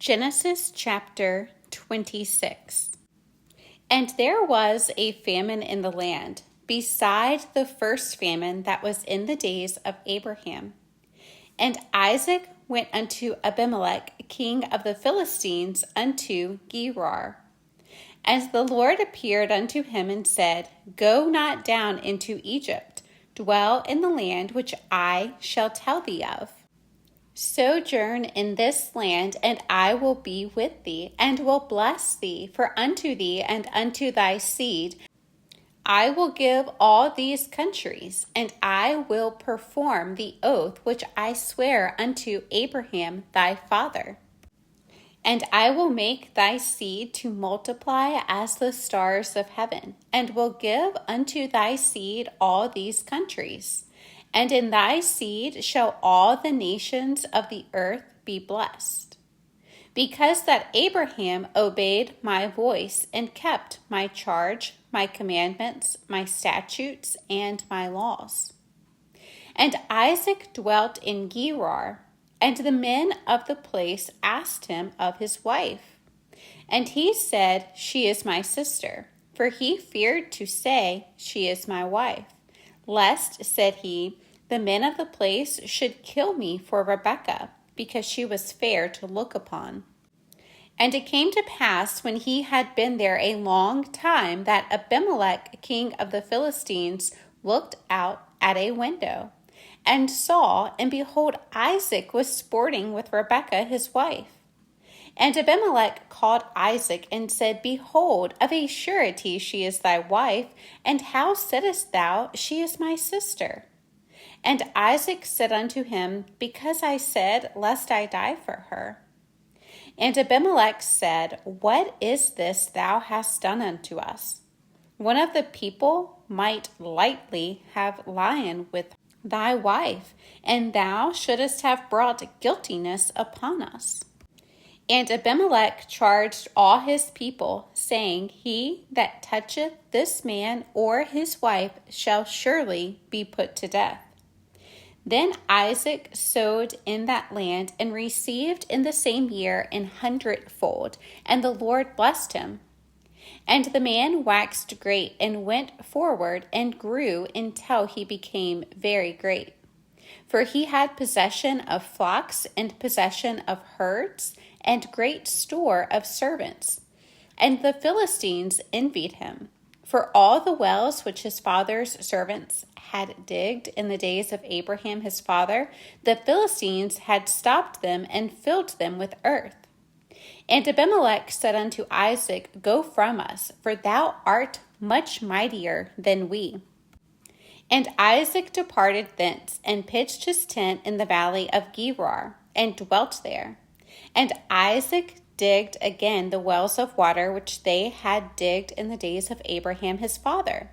Genesis chapter 26. And there was a famine in the land, beside the first famine that was in the days of Abraham. And Isaac went unto Abimelech, king of the Philistines, unto Gerar. And the Lord appeared unto him and said, Go not down into Egypt, dwell in the land which I shall tell thee of. Sojourn in this land, and I will be with thee, and will bless thee, for unto thee and unto thy seed I will give all these countries, and I will perform the oath which I swear unto Abraham thy father. And I will make thy seed to multiply as the stars of heaven, and will give unto thy seed all these countries. And in thy seed shall all the nations of the earth be blessed. Because that Abraham obeyed my voice and kept my charge, my commandments, my statutes, and my laws. And Isaac dwelt in Gerar, and the men of the place asked him of his wife. And he said, She is my sister, for he feared to say, She is my wife. Lest, said he, the men of the place should kill me for Rebekah, because she was fair to look upon. And it came to pass, when he had been there a long time, that Abimelech, king of the Philistines, looked out at a window, and saw, and behold, Isaac was sporting with Rebekah his wife. And Abimelech called Isaac, and said, Behold, of a surety she is thy wife, and how saidst thou, She is my sister? And Isaac said unto him, Because I said, Lest I die for her. And Abimelech said, What is this thou hast done unto us? One of the people might lightly have lion with thy wife, and thou shouldest have brought guiltiness upon us. And Abimelech charged all his people, saying, He that toucheth this man or his wife shall surely be put to death. Then Isaac sowed in that land, and received in the same year 100-fold, and the Lord blessed him. And the man waxed great, and went forward, and grew until he became very great. For he had possession of flocks, and possession of herds, and great store of servants. And the Philistines envied him. For all the wells which his father's servants had digged in the days of Abraham his father, the Philistines had stopped them and filled them with earth. And Abimelech said unto Isaac, Go from us, for thou art much mightier than we. And Isaac departed thence, and pitched his tent in the valley of Gerar, and dwelt there. And Isaac digged again the wells of water which they had digged in the days of Abraham his father.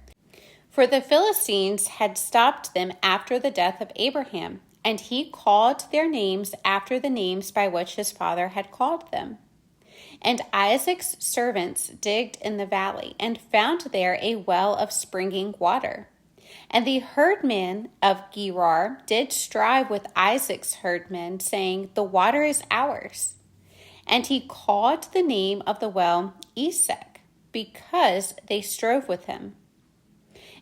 For the Philistines had stopped them after the death of Abraham, and he called their names after the names by which his father had called them. And Isaac's servants digged in the valley, and found there a well of springing water. And the herdmen of Gerar did strive with Isaac's herdmen, saying, The water is ours. And he called the name of the well Esek, because they strove with him.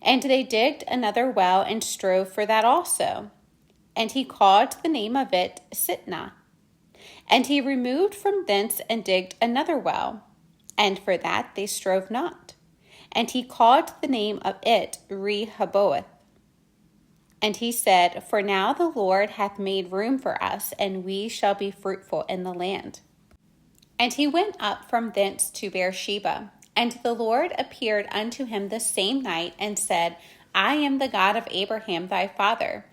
And they digged another well, and strove for that also. And he called the name of it Sitnah. And he removed from thence, and digged another well, and for that they strove not. And he called the name of it Rehoboth. And he said, For now the Lord hath made room for us, and we shall be fruitful in the land. And he went up from thence to Beersheba. And the Lord appeared unto him the same night, and said, I am the God of Abraham thy father.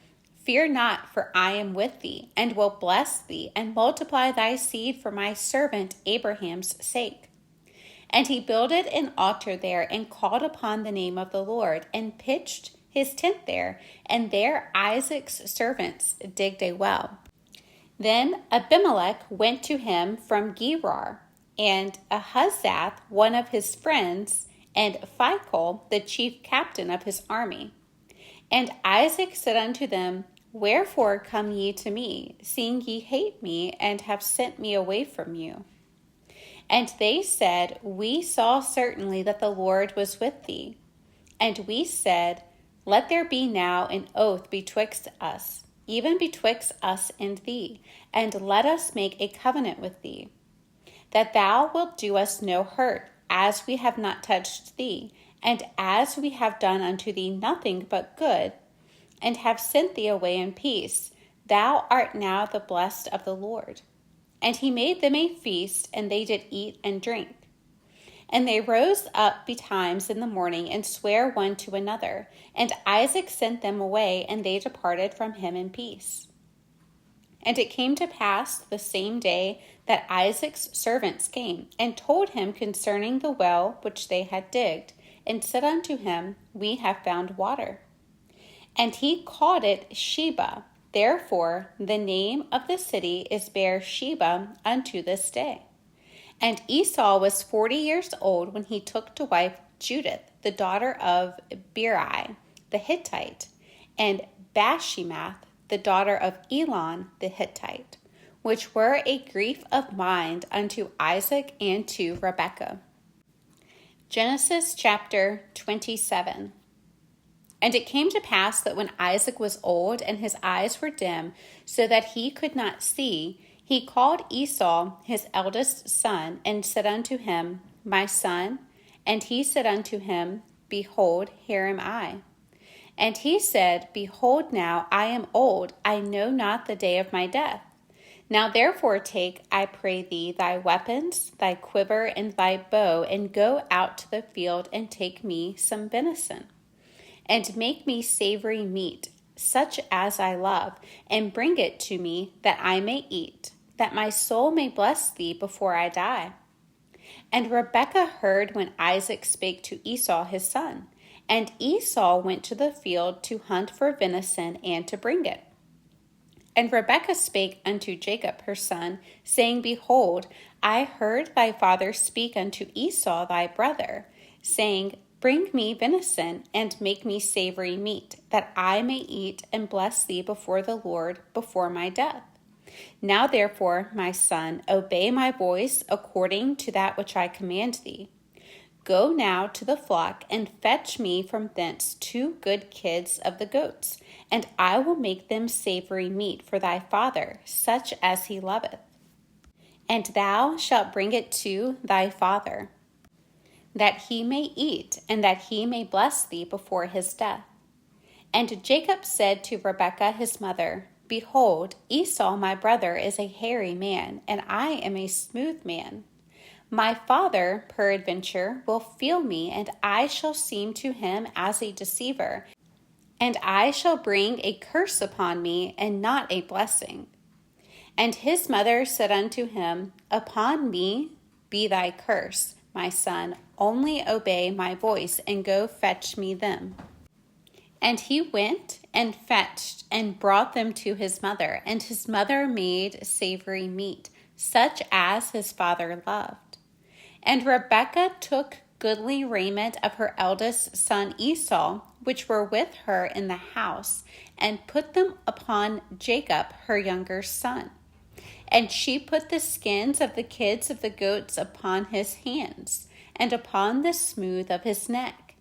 Fear not, for I am with thee, and will bless thee, and multiply thy seed for my servant Abraham's sake. And he builded an altar there, and called upon the name of the Lord, and pitched his tent there, and there Isaac's servants digged a well. Then Abimelech went to him from Gerar, and Ahuzzath, one of his friends, and Phicol, the chief captain of his army. And Isaac said unto them, Wherefore come ye to me, seeing ye hate me, and have sent me away from you? And they said, We saw certainly that the Lord was with thee. And we said, Let there be now an oath betwixt us, even betwixt us and thee, and let us make a covenant with thee, that thou wilt do us no hurt, as we have not touched thee, and as we have done unto thee nothing but good, and have sent thee away in peace. Thou art now the blessed of the Lord. And he made them a feast, and they did eat and drink. And they rose up betimes in the morning, and sware one to another. And Isaac sent them away, and they departed from him in peace. And it came to pass the same day that Isaac's servants came, and told him concerning the well which they had digged, and said unto him, We have found water. And he called it Sheba. Therefore the name of the city is Beersheba unto this day. And Esau was 40 years old when he took to wife Judith, the daughter of Beeri the Hittite, and Bashemath, the daughter of Elon the Hittite, which were a grief of mind unto Isaac and to Rebekah. Genesis chapter 27. And it came to pass that when Isaac was old and his eyes were dim, so that he could not see, he called Esau his eldest son, and said unto him, My son. And he said unto him, Behold, here am I. And he said, Behold, now I am old, I know not the day of my death. Now therefore take, I pray thee, thy weapons, thy quiver, and thy bow, and go out to the field, and take me some venison. And make me savory meat, such as I love, and bring it to me, that I may eat, that my soul may bless thee before I die. And Rebekah heard when Isaac spake to Esau his son. And Esau went to the field to hunt for venison, and to bring it. And Rebekah spake unto Jacob her son, saying, Behold, I heard thy father speak unto Esau thy brother, saying, Bring me venison, and make me savory meat, that I may eat and bless thee before the Lord before my death. Now therefore, my son, obey my voice according to that which I command thee. Go now to the flock, and fetch me from thence 2 good kids of the goats, and I will make them savory meat for thy father, such as he loveth. And thou shalt bring it to thy father, that he may eat, and that he may bless thee before his death. And Jacob said to Rebekah his mother, Behold, Esau my brother is a hairy man, and I am a smooth man. My father, peradventure, will feel me, and I shall seem to him as a deceiver, and I shall bring a curse upon me, and not a blessing. And his mother said unto him, Upon me be thy curse, my son, only obey my voice, and go fetch me them. And he went and fetched, and brought them to his mother, and his mother made savory meat, such as his father loved. And Rebekah took goodly raiment of her eldest son Esau, which were with her in the house, and put them upon Jacob her younger son. And she put the skins of the kids of the goats upon his hands, and upon the smooth of his neck.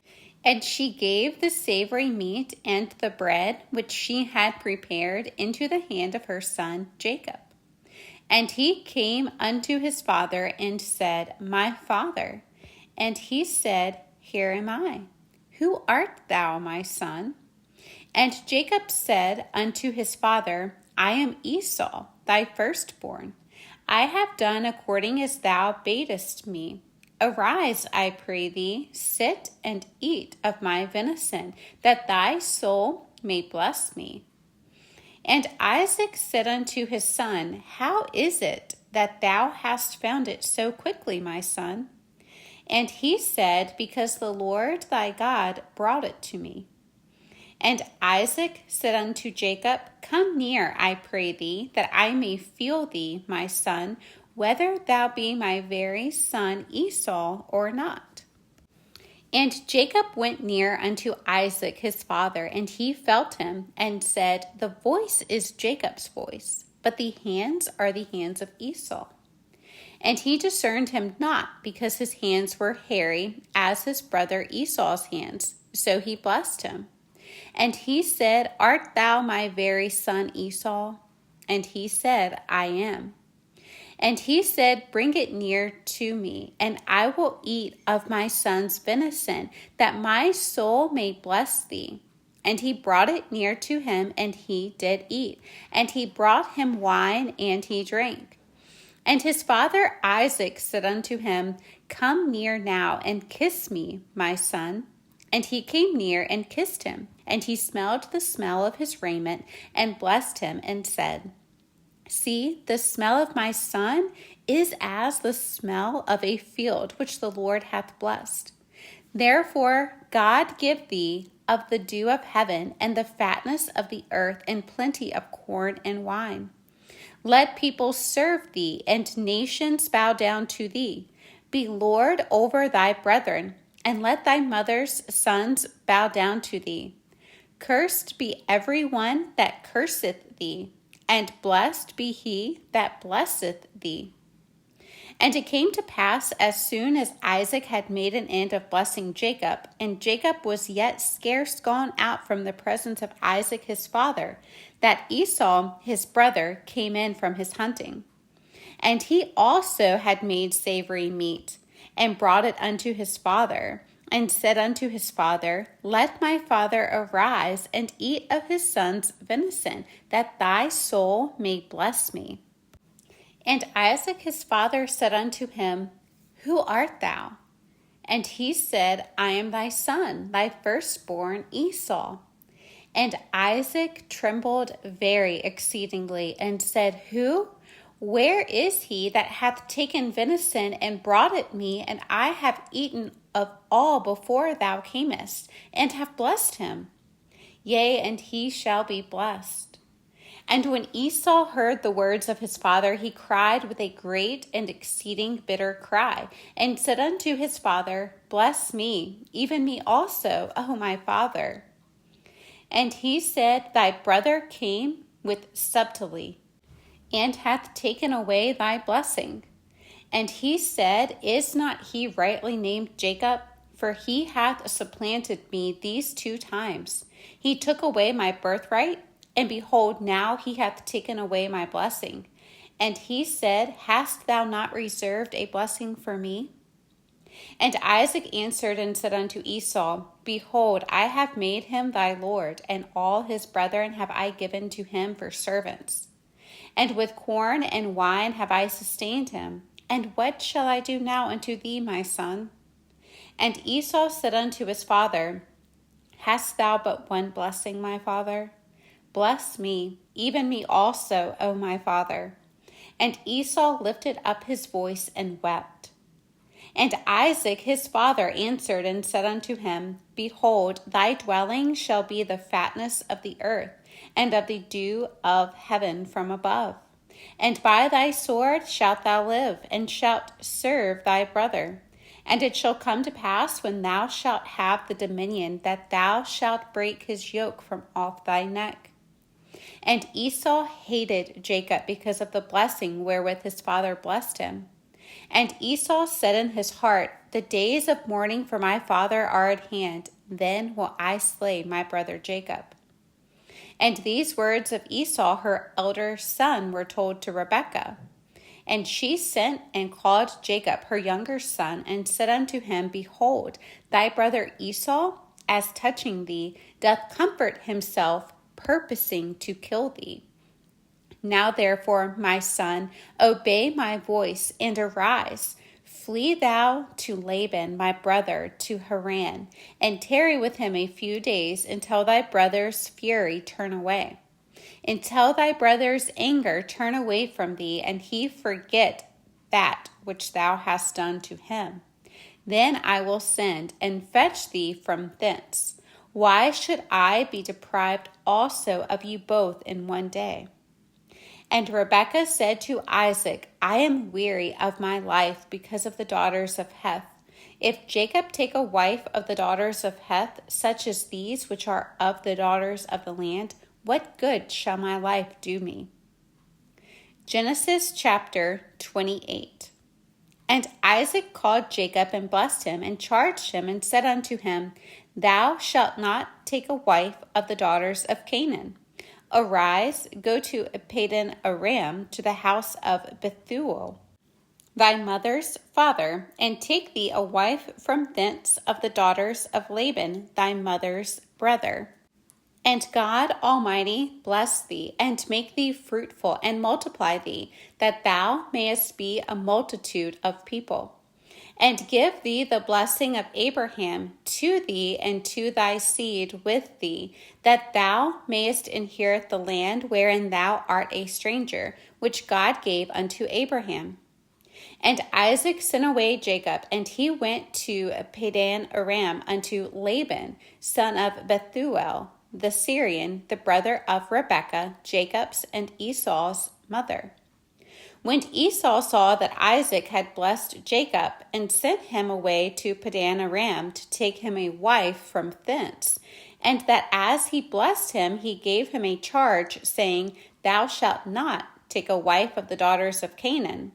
And she gave the savory meat and the bread which she had prepared into the hand of her son Jacob. And he came unto his father and said, My father. And he said, Here am I. Who art thou, my son? And Jacob said unto his father, I am Esau, thy firstborn. I have done according as thou badest me. Arise, I pray thee, sit and eat of my venison, that thy soul may bless me. And Isaac said unto his son, How is it that thou hast found it so quickly, my son? And he said, Because the Lord thy God brought it to me. And Isaac said unto Jacob, Come near, I pray thee, that I may feel thee, my son, whether thou be my very son Esau or not. And Jacob went near unto Isaac his father, and he felt him, and said, The voice is Jacob's voice, but the hands are the hands of Esau. And he discerned him not, because his hands were hairy, as his brother Esau's hands. So he blessed him. And he said, Art thou my very son Esau? And he said, I am. And he said, Bring it near to me, and I will eat of my son's venison, that my soul may bless thee. And he brought it near to him, and he did eat. And he brought him wine, and he drank. And his father Isaac said unto him, Come near now, and kiss me, my son. And he came near and kissed him. And he smelled the smell of his raiment, and blessed him, and said, See, the smell of my son is as the smell of a field which the Lord hath blessed. Therefore God give thee of the dew of heaven, and the fatness of the earth, and plenty of corn and wine. Let people serve thee, and nations bow down to thee. Be Lord over thy brethren, and let thy mother's sons bow down to thee. Cursed be every one that curseth thee, and blessed be he that blesseth thee. And it came to pass, as soon as Isaac had made an end of blessing Jacob, and Jacob was yet scarce gone out from the presence of Isaac his father, that Esau his brother came in from his hunting. And he also had made savory meat, and brought it unto his father, and said unto his father, Let my father arise, and eat of his son's venison, that thy soul may bless me. And Isaac his father said unto him, Who art thou? And he said, I am thy son, thy firstborn Esau. And Isaac trembled very exceedingly, and said, Who? Where is he that hath taken venison and brought it me, and I have eaten of all before thou camest, and have blessed him? Yea, and he shall be blessed. And when Esau heard the words of his father, he cried with a great and exceeding bitter cry, and said unto his father, Bless me, even me also, O my father. And he said, Thy brother came with subtlety, and hath taken away thy blessing. And he said, Is not he rightly named Jacob? For he hath supplanted me these 2 times. He took away my birthright, and behold, now he hath taken away my blessing. And he said, Hast thou not reserved a blessing for me? And Isaac answered and said unto Esau, Behold, I have made him thy lord, and all his brethren have I given to him for servants. And with corn and wine have I sustained him. And what shall I do now unto thee, my son? And Esau said unto his father, Hast thou but one blessing, my father? Bless me, even me also, O my father. And Esau lifted up his voice and wept. And Isaac his father answered and said unto him, Behold, thy dwelling shall be the fatness of the earth, and of the dew of heaven from above. And by thy sword shalt thou live, and shalt serve thy brother. And it shall come to pass, when thou shalt have the dominion, that thou shalt break his yoke from off thy neck. And Esau hated Jacob because of the blessing wherewith his father blessed him. And Esau said in his heart, The days of mourning for my father are at hand, then will I slay my brother Jacob. And these words of Esau, her elder son, were told to Rebekah. And she sent and called Jacob, her younger son, and said unto him, Behold, thy brother Esau, as touching thee, doth comfort himself, purposing to kill thee. Now therefore, my son, obey my voice, and arise. Flee thou to Laban, my brother, to Haran, and tarry with him a few days, until thy brother's fury turn away. Until thy brother's anger turn away from thee, and he forget that which thou hast done to him. Then I will send and fetch thee from thence. Why should I be deprived also of you both in one day? And Rebekah said to Isaac, I am weary of my life because of the daughters of Heth. If Jacob take a wife of the daughters of Heth, such as these which are of the daughters of the land, what good shall my life do me? Genesis chapter 28. And Isaac called Jacob and blessed him and charged him and said unto him, Thou shalt not take a wife of the daughters of Canaan. Arise, go to Padan Aram, to the house of Bethuel, thy mother's father, and take thee a wife from thence of the daughters of Laban, thy mother's brother. And God Almighty bless thee, and make thee fruitful, and multiply thee, that thou mayest be a multitude of people. And give thee the blessing of Abraham to thee and to thy seed with thee, that thou mayest inherit the land wherein thou art a stranger, which God gave unto Abraham. And Isaac sent away Jacob, and he went to Padan Aram unto Laban, son of Bethuel, the Syrian, the brother of Rebekah, Jacob's and Esau's mother. When Esau saw that Isaac had blessed Jacob, and sent him away to Padan Aram to take him a wife from thence, and that as he blessed him, he gave him a charge, saying, Thou shalt not take a wife of the daughters of Canaan,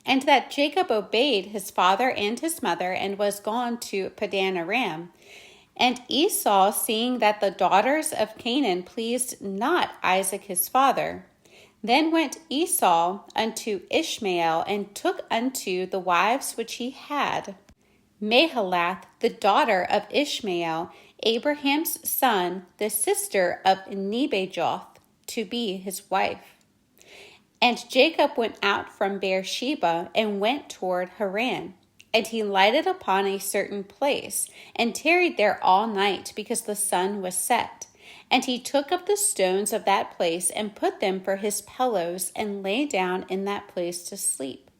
and that Jacob obeyed his father and his mother, and was gone to Padan Aram. And Esau, seeing that the daughters of Canaan pleased not Isaac his father, then went Esau unto Ishmael, and took unto the wives which he had Mahalath, the daughter of Ishmael, Abraham's son, the sister of Nebajoth, to be his wife. And Jacob went out from Beersheba, and went toward Haran. And he lighted upon a certain place, and tarried there all night, because the sun was set. And he took of the stones of that place, and put them for his pillows, and lay down in that place to sleep.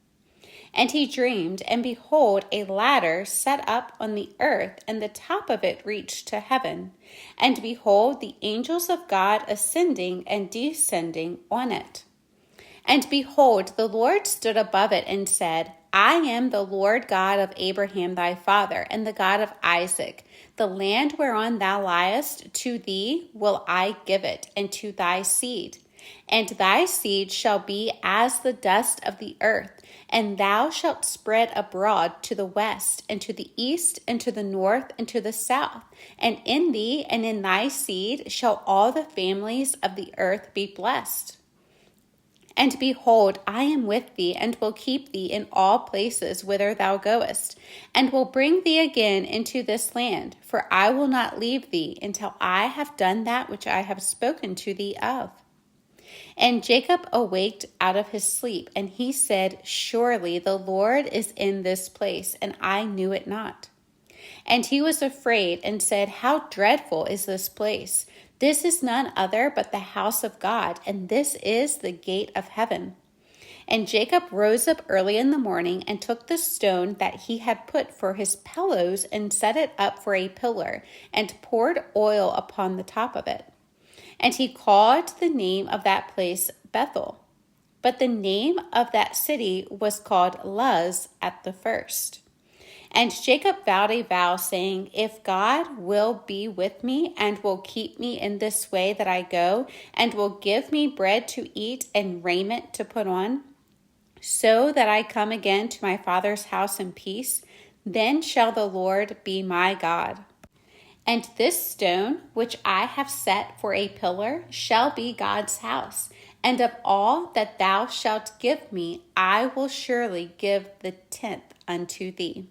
And he dreamed, and behold, a ladder set up on the earth, and the top of it reached to heaven. And behold, the angels of God ascending and descending on it. And behold, the Lord stood above it, and said, I am the Lord God of Abraham thy father, and the God of Isaac. The land whereon thou liest, to thee will I give it, and to thy seed. And thy seed shall be as the dust of the earth, and thou shalt spread abroad to the west, and to the east, and to the north, and to the south. And in thee and in thy seed shall all the families of the earth be blessed. And behold, I am with thee, and will keep thee in all places whither thou goest, and will bring thee again into this land, for I will not leave thee until I have done that which I have spoken to thee of. And Jacob awaked out of his sleep, and he said, Surely the Lord is in this place, and I knew it not. And he was afraid, and said, How dreadful is this place! This is none other but the house of God, and this is the gate of heaven. And Jacob rose up early in the morning, and took the stone that he had put for his pillows, and set it up for a pillar, and poured oil upon the top of it. And he called the name of that place Bethel. But the name of that city was called Luz at the first. And Jacob vowed a vow, saying, If God will be with me, and will keep me in this way that I go, and will give me bread to eat and raiment to put on, so that I come again to my father's house in peace, then shall the Lord be my God. And this stone, which I have set for a pillar, shall be God's house. And of all that thou shalt give me, I will surely give the tenth unto thee.